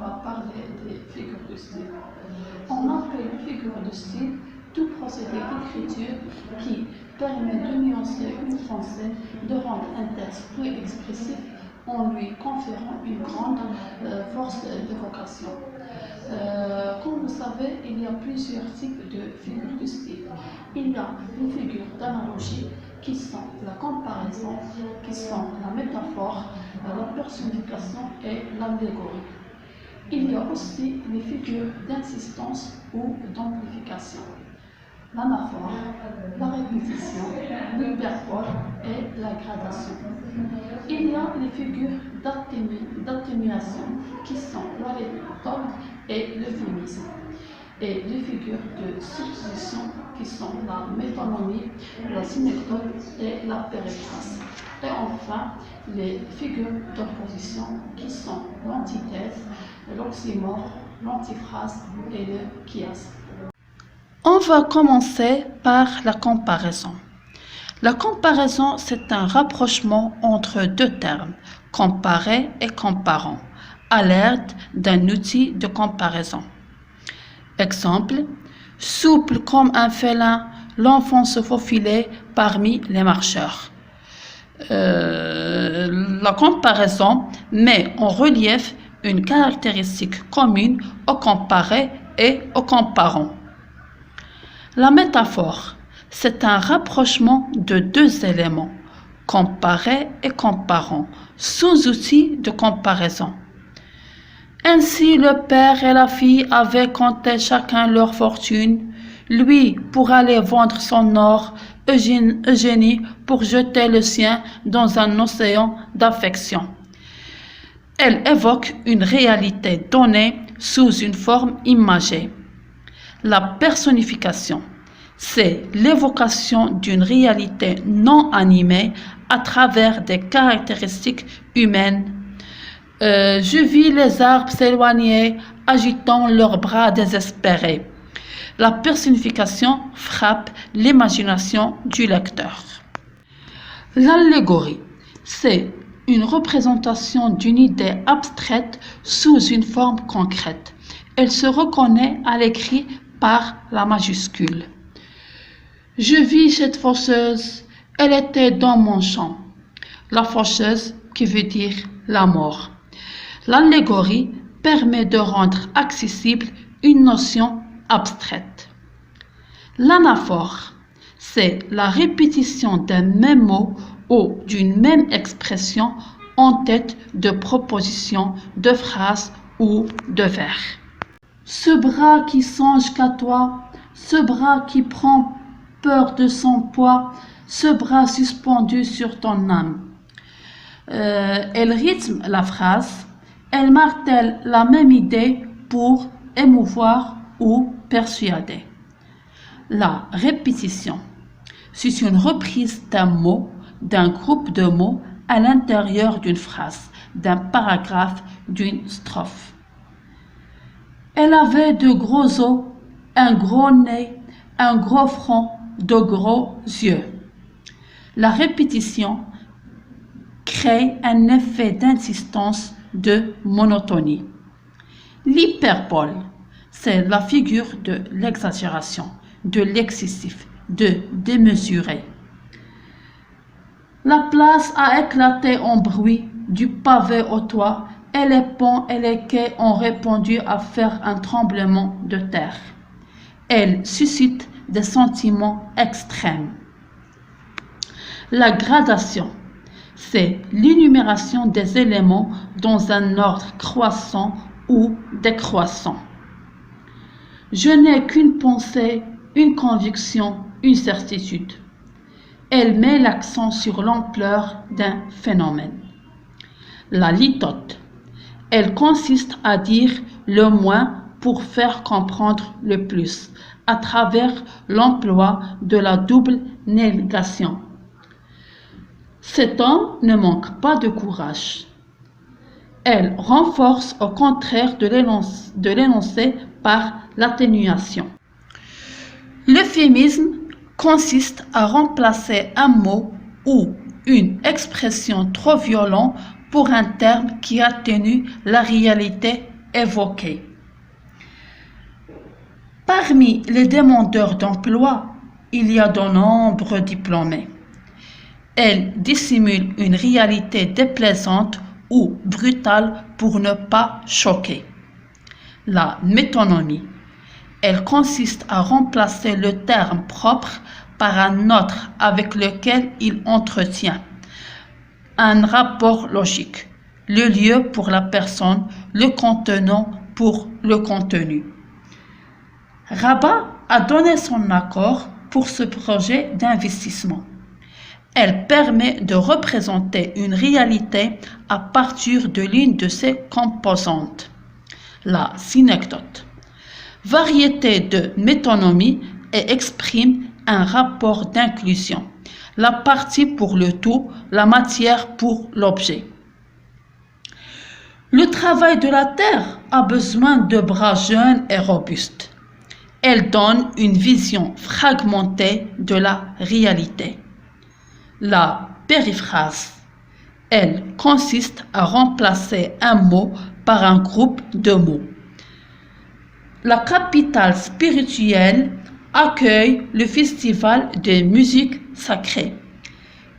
va parler des figures de style. On appelle figure de style tout procédé d'écriture qui permet de nuancer une pensée, de rendre un texte plus expressif en lui conférant une grande force d'évocation. Comme vous savez, il y a plusieurs types de figures de style. Il y a les figures d'analogie qui sont la comparaison, qui sont la métaphore, la personnification et l'allégorie. Il y a aussi les figures d'insistance ou d'amplification, l'anaphore, la répétition, l'hyperbole et la gradation. Il y a les figures d'atténuation qui sont la rhétorique et l'euphémisme, et les figures de substitution qui sont la métonymie, la synecdoque et la périphrase. Et enfin, les figures d'opposition qui sont l'antithèse, l'oxymore, l'antiphrase et le chiasme. On va commencer par la comparaison. La comparaison, c'est un rapprochement entre deux termes, comparer et comparant, à l'aide d'un outil de comparaison. Exemple, souple comme un félin, l'enfant se faufilait parmi les marcheurs. La comparaison met en relief une caractéristique commune au comparé et au comparant. La métaphore, c'est un rapprochement de deux éléments, comparé et comparant, sous outil de comparaison. Ainsi, le père et la fille avaient compté chacun leur fortune, lui pour aller vendre son or, Eugénie pour jeter le sien dans un océan d'affection. Elle évoque une réalité donnée sous une forme imagée. La personnification, c'est l'évocation d'une réalité non animée à travers des caractéristiques humaines. Je vis les arbres s'éloigner, agitant leurs bras désespérés. La personnification frappe l'imagination du lecteur. L'allégorie, c'est une représentation d'une idée abstraite sous une forme concrète. Elle se reconnaît à l'écrit par la majuscule. Je vis cette faucheuse, elle était dans mon champ. La faucheuse qui veut dire la mort. L'allégorie permet de rendre accessible une notion abstraite. L'anaphore, c'est la répétition d'un même mot ou d'une même expression en tête de propositions, de phrases ou de vers. Ce bras qui songe qu'à toi, ce bras qui prend peur de son poids, ce bras suspendu sur ton âme. Elle rythme la phrase, elle martèle la même idée pour émouvoir ou persuader. La répétition, c'est une reprise d'un mot, d'un groupe de mots à l'intérieur d'une phrase, d'un paragraphe, d'une strophe. Elle avait de gros os, un gros nez, un gros front, de gros yeux. La répétition crée un effet d'insistance, de monotonie. L'hyperbole, c'est la figure de l'exagération, de l'excessif, de démesuré. La place a éclaté en bruit, du pavé au toit, et les ponts et les quais ont répondu à faire un tremblement de terre. Elle suscite des sentiments extrêmes. La gradation, c'est l'énumération des éléments dans un ordre croissant ou décroissant. Je n'ai qu'une pensée, une conviction, une certitude. Elle met l'accent sur l'ampleur d'un phénomène. La litote, elle consiste à dire le moins pour faire comprendre le plus, à travers l'emploi de la double négation. Cet homme ne manque pas de courage. Elle renforce au contraire de l'énoncé par l'atténuation. L'euphémisme consiste à remplacer un mot ou une expression trop violente pour un terme qui atténue la réalité évoquées. Parmi les demandeurs d'emploi, il y a de nombreux diplômés. Elle dissimule une réalité déplaisante ou brutale pour ne pas choquer. La métonymie. Elle consiste à remplacer le terme propre par un autre avec lequel il entretient un rapport logique. Le lieu pour la personne, le contenant pour le contenu. Rabat a donné son accord pour ce projet d'investissement. Elle permet de représenter une réalité à partir de l'une de ses composantes, la synecdoque. Variété de métonymie et exprime un rapport d'inclusion, la partie pour le tout, la matière pour l'objet. Le travail de la terre a besoin de bras jeunes et robustes. Elle donne une vision fragmentée de la réalité. La périphrase. Elle consiste à remplacer un mot par un groupe de mots. La capitale spirituelle accueille le festival de musique sacrée.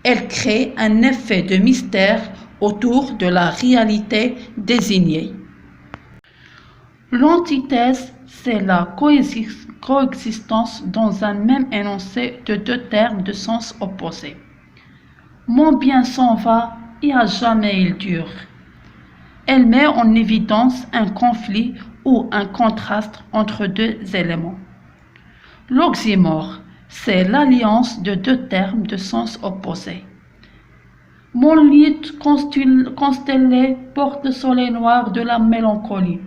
Elle crée un effet de mystère autour de la réalité désignée. L'antithèse, c'est la coexistence dans un même énoncé de deux termes de sens opposés. Mon bien s'en va et à jamais il dure. Elle met en évidence un conflit ou un contraste entre deux éléments. L'oxymore, c'est l'alliance de deux termes de sens opposés. Mon lit constellé porte le soleil noir de la mélancolie.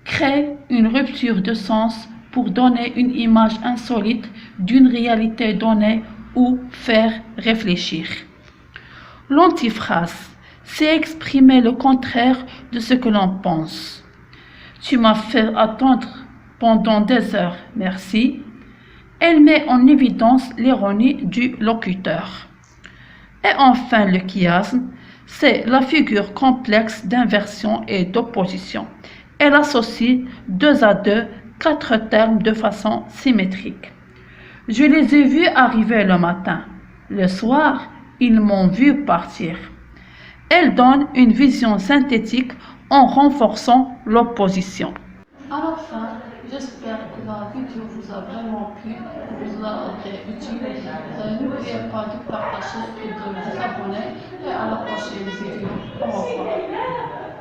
Crée une rupture de sens pour donner une image insolite d'une réalité donnée ou faire réfléchir. L'antiphrase, c'est exprimer le contraire de ce que l'on pense. Tu m'as fait attendre pendant des heures, merci. Elle met en évidence l'ironie du locuteur. Et enfin, le chiasme, c'est la figure complexe d'inversion et d'opposition. Elle associe deux à deux quatre termes de façon symétrique. Je les ai vus arriver le matin. Le soir, ils m'ont vu partir. Elle donne une vision synthétique en renforçant l'opposition. À la fin, j'espère que la vidéo vous a vraiment plu, vous a été utile. N'oubliez pas de partager et de vous abonner. Et à la prochaine vidéo. Au revoir.